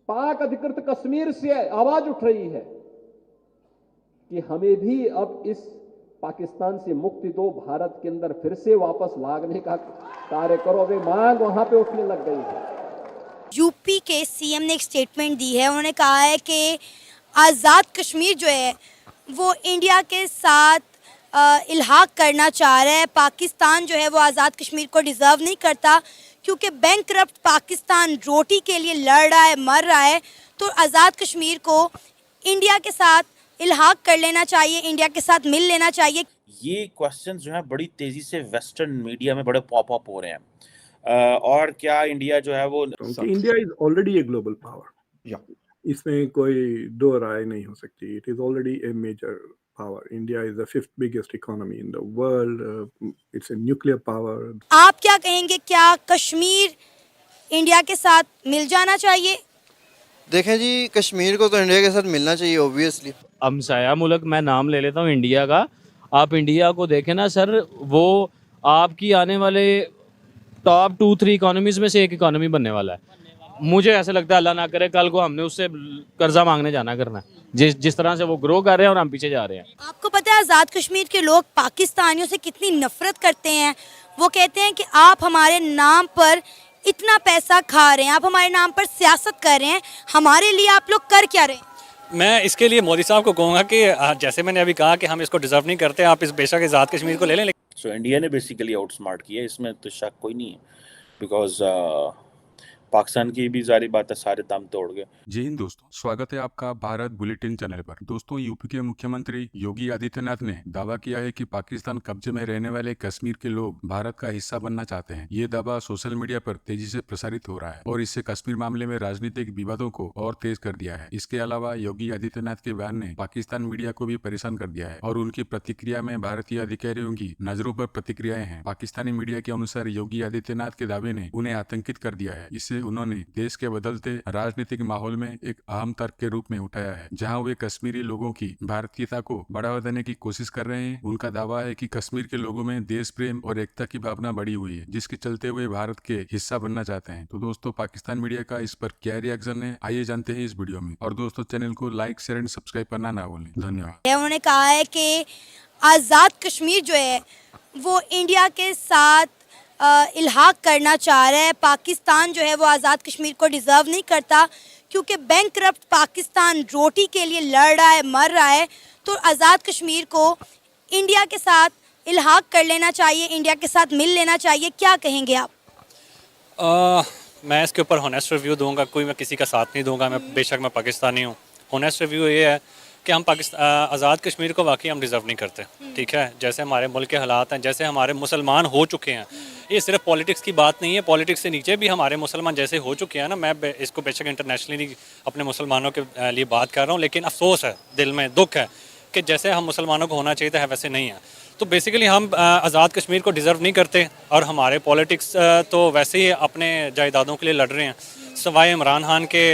पाक अधिकृत कश्मीर से आवाज उठ रही है कि हमें भी अब इस पाकिस्तान से मुक्ति दो, भारत के अंदर फिर से वापस लागने का कार्य करो। अभी मांग वहां पे उठने लग गई है। यूपी के सीएम ने एक स्टेटमेंट दी है। उन्होंने कहा है कि आज़ाद कश्मीर जो है वो इंडिया के साथ इल्हाक करना चाह रहा है। पाकिस्तान जो है वो आज़ाद कश्मीर को डिज़र्व नहीं करता, क्योंकि बैंकरप्ट पाकिस्तान रोटी के लिए लड़ रहा है, मर रहा है। तो आज़ाद कश्मीर को इंडिया के साथ इल्हाक कर लेना चाहिए, इंडिया के साथ मिल लेना चाहिए। ये क्वेश्चंस जो है बड़ी तेजी से वेस्टर्न मीडिया में बड़े पॉप अप हो रहे हैं। और क्या इंडिया जो है वो क्योंकि India is already a global power, इसमें कोई दो राय नहीं हो सकती। It is already a major power. India is the fifth biggest economy in the world. It's a nuclear power. आप क्या कहेंगे, क्या कश्मीर इंडिया के साथ मिल जाना चाहिए? देखें जी, कश्मीर को तो इंडिया के साथ मिलना चाहिए ऑब्वियसली। हमसाया मुल्क मैं नाम ले लेता हूँ इंडिया का। आप इंडिया को देखें ना सर, वो आपकी आने वाले टॉप 2-3 इकोनॉमीज में से एक इकोनॉमी बनने वाला है। मुझे ऐसा लगता है अल्लाह ना करे कल को हमने उससे कर्जा मांगने जाना करना है, जिस तरह से वो ग्रो कर रहे हैं और हम पीछे जा रहे हैं। आपको पता है आज़ाद कश्मीर के लोग पाकिस्तानियों से कितनी नफरत करते हैं। वो कहते हैं कि आप हमारे नाम पर इतना पैसा खा रहे हैं, आप हमारे नाम पर सियासत कर रहे हैं, हमारे लिए आप लोग कर क्या रहे हैं? मैं इसके लिए मोदी साहब को कहूँगा कि जैसे मैंने अभी कहा कि हम इसको डिज़र्व नहीं करते, आप इस बेशक आज़ाद कश्मीर को ले लें। सो इंडिया ने बेसिकली आउटस्मार्ट किया, इसमें तो शक कोई नहीं है, बिकॉज पाकिस्तान की भी जारी बात है, सारे दम तोड़ गए। जय हिंद दोस्तों, स्वागत है आपका भारत बुलेटिन चैनल पर। दोस्तों, यूपी के मुख्यमंत्री योगी आदित्यनाथ ने दावा किया है कि पाकिस्तान कब्जे में रहने वाले कश्मीर के लोग भारत का हिस्सा बनना चाहते हैं। ये दावा सोशल मीडिया पर तेजी से प्रसारित हो रहा है और इससे कश्मीर मामले में राजनीतिक विवादों को और तेज कर दिया है। इसके अलावा योगी आदित्यनाथ के बयान ने पाकिस्तान मीडिया को भी परेशान कर दिया है और उनकी प्रतिक्रिया में भारतीय अधिकारियों की नजरों पर प्रतिक्रियाएं हैं। पाकिस्तानी मीडिया के अनुसार योगी आदित्यनाथ के दावे ने उन्हें आतंकित कर दिया है। इससे उन्होंने देश के बदलते राजनीतिक माहौल में एक अहम तर्क के रूप में उठाया है, जहां वे कश्मीरी लोगों की भारतीयता को बढ़ावा देने की कोशिश कर रहे हैं। उनका दावा है कि कश्मीर के लोगों में देश प्रेम और एकता की भावना बढ़ी हुई है, जिसके चलते वे भारत के हिस्सा बनना चाहते हैं। तो दोस्तों, पाकिस्तान मीडिया का इस पर क्या रिएक्शन है, आइए जानते हैं इस वीडियो में। और दोस्तों, चैनल को लाइक, शेयर एंड सब्सक्राइब करना ना भूलें। धन्यवाद। उन्होंने कहा है कि आज़ाद कश्मीर जो है वो इंडिया के साथ इल्हाक करना चाह रहा है। पाकिस्तान जो है वो आज़ाद कश्मीर को डिज़र्व नहीं करता, क्योंकि बैंकरप्ट पाकिस्तान रोटी के लिए लड़ रहा है, मर रहा है। तो आज़ाद कश्मीर को इंडिया के साथ इल्हाक कर लेना चाहिए, इंडिया के साथ मिल लेना चाहिए। क्या कहेंगे आप? मैं इसके ऊपर होनेस्ट रिव्यू दूंगा, कोई मैं किसी का साथ नहीं दूंगा। मैं बेशक मैं पाकिस्तानी हूँ। होनेस्ट रिव्यू ये है कि हम आज़ाद कश्मीर को वाकई हम डिज़र्व नहीं करते। ठीक है, जैसे हमारे मुल्क के हालात हैं, जैसे हमारे मुसलमान हो चुके हैं, ये सिर्फ पॉलिटिक्स की बात नहीं है, पॉलिटिक्स से नीचे भी हमारे मुसलमान जैसे हो चुके हैं ना। मैं इसको बेशक इंटरनेशनली अपने मुसलमानों के लिए बात कर रहा हूँ, लेकिन अफसोस है, दिल में दुख है कि जैसे हम मुसलमानों को होना चाहिए था वैसे नहीं है। तो बेसिकली हम आज़ाद कश्मीर को डिज़र्व नहीं करते और हमारे पॉलिटिक्स तो वैसे ही अपने जायदादों के लिए लड़ रहे हैं। सवाए इमरान खान के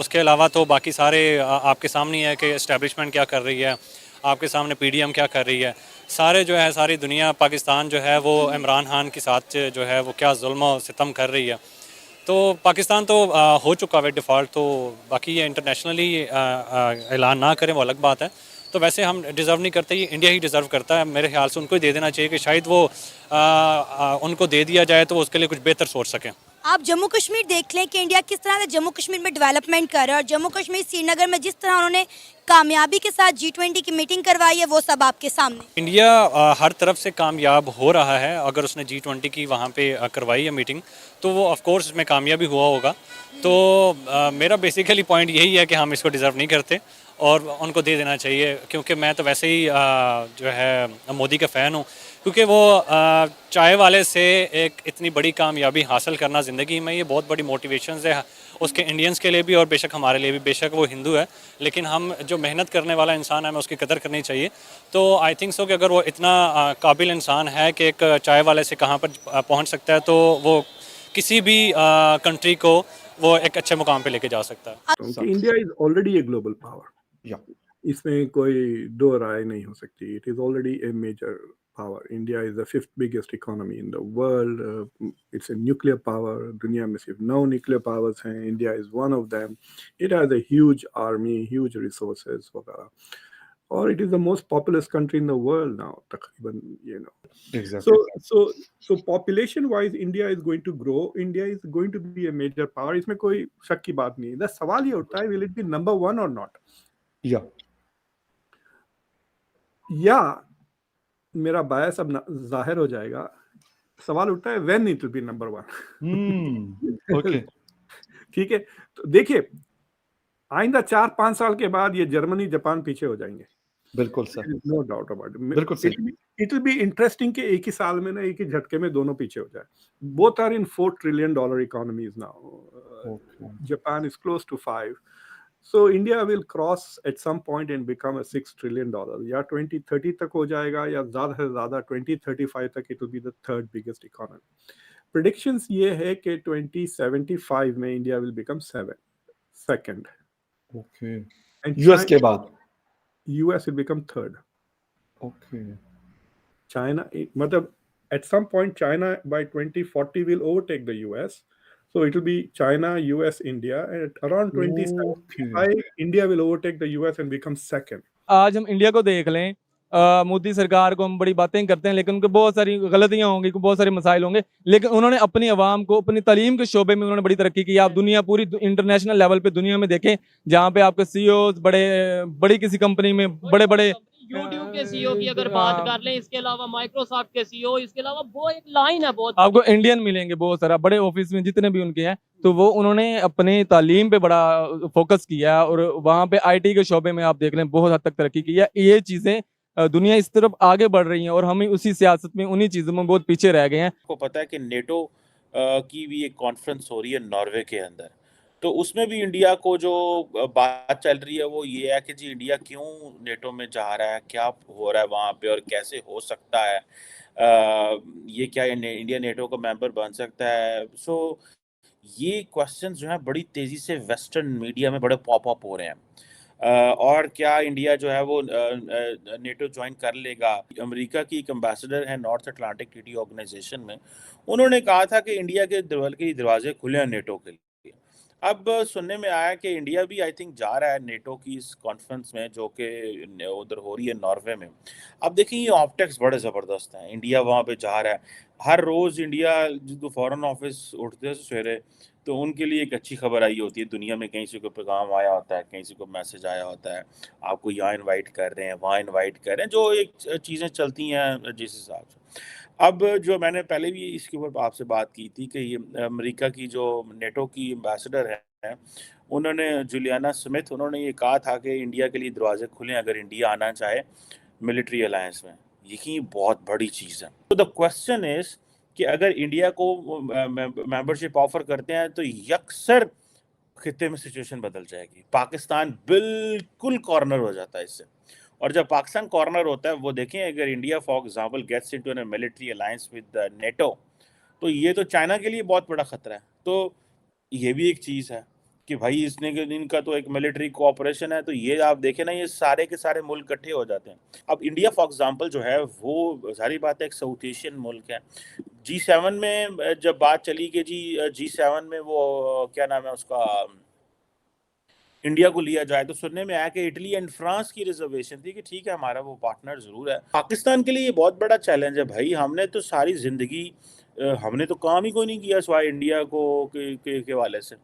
उसके अलावा तो बाकी सारे आपके सामने है कि इस्टेब्लिशमेंट क्या कर रही है, आपके सामने पीडीएम क्या कर रही है। सारे जो है, सारी दुनिया, पाकिस्तान जो है वो इमरान खान के साथ जो है वो क्या जुल्म और सितम कर रही है। तो पाकिस्तान तो हो चुका है डिफ़ॉल्ट। तो बाकी ये इंटरनेशनली ऐलान ना करें वो अलग बात है। तो वैसे हम डिज़र्व नहीं करते, ये इंडिया ही डिज़र्व करता है। मेरे ख्याल से उनको ही दे देना चाहिए कि शायद वो उनको दे दिया जाए तो उसके लिए कुछ बेहतर सोच सकें। आप जम्मू कश्मीर देख लें कि इंडिया किस तरह से जम्मू कश्मीर में डेवलपमेंट कर रहा है, और जम्मू कश्मीर श्रीनगर में जिस तरह उन्होंने कामयाबी के साथ G20 की मीटिंग करवाई है, वो सब आपके सामने। इंडिया हर तरफ से कामयाब हो रहा है। अगर उसने G20 की वहाँ पे करवाई है मीटिंग, तो वो ऑफ कोर्स इसमें कामयाबी हुआ होगा। तो मेरा बेसिकली पॉइंट यही है कि हम इसको डिज़र्व नहीं करते और उनको दे देना चाहिए। क्योंकि मैं तो वैसे ही जो है मोदी का फ़ैन हूँ, क्योंकि वो चाय वाले से एक इतनी बड़ी कामयाबी हासिल करना ज़िंदगी में, ये बहुत बड़ी मोटिवेशन है उसके इंडियंस के लिए भी और बेशक हमारे लिए भी। बेशक वो हिंदू है, लेकिन हम जो मेहनत करने वाला इंसान है हमें उसकी कदर करनी चाहिए। तो आई थिंक सो कि अगर वो इतना काबिल इंसान है कि एक चाय वाले से कहाँ पर पहुँच सकता है, तो वो किसी भी कंट्री को वो एक अच्छे मुकाम पे लेके जा सकता है। क्योंकि India is already a global power, इसमें कोई दो राय नहीं हो सकती। It is already a major power. India is the fifth biggest economy in the world. It's a nuclear power. दुनिया में सिर्फ 9 nuclear powers हैं. India is one of them. It has a huge army, huge resources वगैरह. Or it is the most populous country in the world now, तकरीबन, you know. Exactly. So population wise India is going to grow. India is going to be a major power. इसमें कोई शक की बात नहीं. The सवाल ये उठता है, will it be number 1 or not? Yeah. या मेरा बायस अब जाहिर हो जाएगा. सवाल उठता है when it will be number 1. Okay. ठीक है, तो देखिए आइंदा 4-5 साल के बाद ये जर्मनी जापान पीछे हो जाएंगे. बिल्कुल sir. No doubt about it. बिल्कुल सही. इट विल बी इंटरेस्टिंग कि एक ही साल में ना, एक ही झटके में दोनों पीछे हो जाए. Both are in $4 trillion economies now. Japan is close to 5. So India will cross at some point and become a $6 trillion. या 2030 तक हो जाएगा, या ज़्यादा से ज़्यादा 2035 तक it will be the third biggest economy. Predictions ये है कि 2075 में India will become second. Okay. And US के बाद. US will become third. Okay. China, मतलब at some point China by 2040 will overtake the US. So it will be China, US, India, and around 2075 India will overtake the US and become second. आज हम India को देख लें, मोदी सरकार को हम बड़ी बातें करते हैं, लेकिन उनके बहुत सारी गलतियां होंगी, बहुत सारे मसाइल होंगे, लेकिन उन्होंने अपनी आवाम को अपनी तालीम के शोबे में उन्होंने बड़ी तरक्की की. आप दुनिया पूरी इंटरनेशनल लेवल पे दुनिया में देखें, जहाँ पे आपके सीईओ बड़ी किसी कंपनी में बड़े यूट्यूब के सीईओ की अगर बात कर लें, इसके अलावा माइक्रोसॉफ्ट के सीईओ, इसके अलावा वो एक लाइन है बहुत, आपको इंडियन मिलेंगे बहुत सारा, बड़े ऑफिस में जितने भी उनके हैं, तो वो उन्होंने अपनी तालीम पे बड़ा फोकस किया है और वहाँ पे आईटी के शोबे में आप देख लें बहुत हद तक तरक्की की है. ये चीजें दुनिया इस तरफ आगे बढ़ रही है और हम उसी सियासत में उन्हीं चीजों में बहुत पीछे रह गए हैं. आपको पता है कि नेटो की भी एक कॉन्फ्रेंस हो रही है नॉर्वे के अंदर, तो उसमें भी इंडिया को जो बात चल रही है वो ये है कि जी इंडिया क्यों नेटो में जा रहा है, क्या हो रहा है वहाँ पे और कैसे हो सकता है, ये क्या इंडिया नेटो का मेंबर बन सकता है. सो ये क्वेश्चंस जो हैं बड़ी तेज़ी से वेस्टर्न मीडिया में बड़े पॉप अप हो रहे हैं. और क्या इंडिया जो है वो नेटो ज्वाइन कर लेगा. अमेरिका की एक एम्बेसडर है नॉर्थ अटलांटिक ट्रीटी ऑर्गेनाइजेशन में, उन्होंने कहा था कि इंडिया के दरवाजे खुले हैं नेटो के लिए. अब सुनने में आया कि इंडिया भी आई थिंक जा रहा है नेटो की इस कॉन्फ्रेंस में जो कि उधर हो रही है नॉर्वे में. अब देखिए ये ऑप्टिक्स बड़े ज़बरदस्त हैं. इंडिया वहाँ पे जा रहा है. हर रोज़ इंडिया जो फॉरेन ऑफिस उठते हैं सवेरे, तो उनके लिए एक अच्छी खबर आई होती है. दुनिया में कहीं से कोई पैगाम आया होता है, कहीं से कोई मैसेज आया होता है, आपको यहाँ इनवाइट कर रहे हैं, वहाँ इनवाइट कर रहे हैं, जो एक चीज़ें चलती हैं जिस हिसाब से. अब जो मैंने पहले भी इसके ऊपर आपसे बात की थी कि ये अमेरिका की जो नेटो की एम्बेसडर है, उन्होंने जुलियाना स्मिथ, उन्होंने ये कहा था कि इंडिया के लिए दरवाजे खुले अगर इंडिया आना चाहे मिलिट्री अलायंस में. यही बहुत बड़ी चीज़ है. तो द क्वेश्चन इज़ कि अगर इंडिया को मेंबरशिप ऑफर करते हैं तो यकसर खित्ते में सिचुएशन बदल जाएगी. पाकिस्तान बिल्कुल कॉर्नर हो जाता है इससे. और जब पाकिस्तान कॉर्नर होता है, वो देखें अगर India for example gets into a military alliance with NATO, तो ये तो चाइना के लिए बहुत बड़ा खतरा है. तो ये भी एक चीज़ है कि भाई इनका तो एक मिलिट्री कोऑपरेशन है, तो ये आप देखें ना, ये सारे के सारे मुल्क इकट्ठे हो जाते हैं. अब इंडिया फॉर एग्जांपल जो है वो सारी बात है एक साउथ एशियन मुल्क है. G7 में जब बात चली कि जी G7 में वो क्या नाम है उसका, इंडिया को लिया जाए, तो सुनने में आया कि इटली एंड फ्रांस की रिजर्वेशन थी कि ठीक है हमारा वो पार्टनर ज़रूर है. पाकिस्तान के लिए ये बहुत बड़ा चैलेंज है. भाई हमने तो सारी ज़िंदगी हमने तो काम ही कोई नहीं किया सिवाय इंडिया को के वाले से.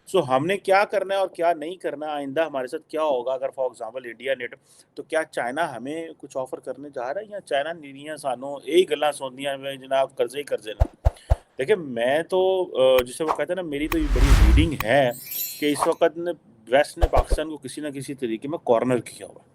सो हमने क्या करना है और क्या नहीं करना, आइंदा हमारे साथ क्या होगा अगर फॉर एग्जांपल इंडिया नेटो, तो क्या चाइना हमें कुछ ऑफर करने जा रहा है या चाइना नीरियाँ सानों यही गल्लां सुनदियां में जनाब कर्जे ही कर्जे ना. देखिए मैं तो जिसे वो कहते हैं ना, मेरी तो ये बड़ी रीडिंग है कि इस वक्त वेस्ट ने पाकिस्तान को किसी ना किसी तरीके में कॉर्नर किया हुआ है.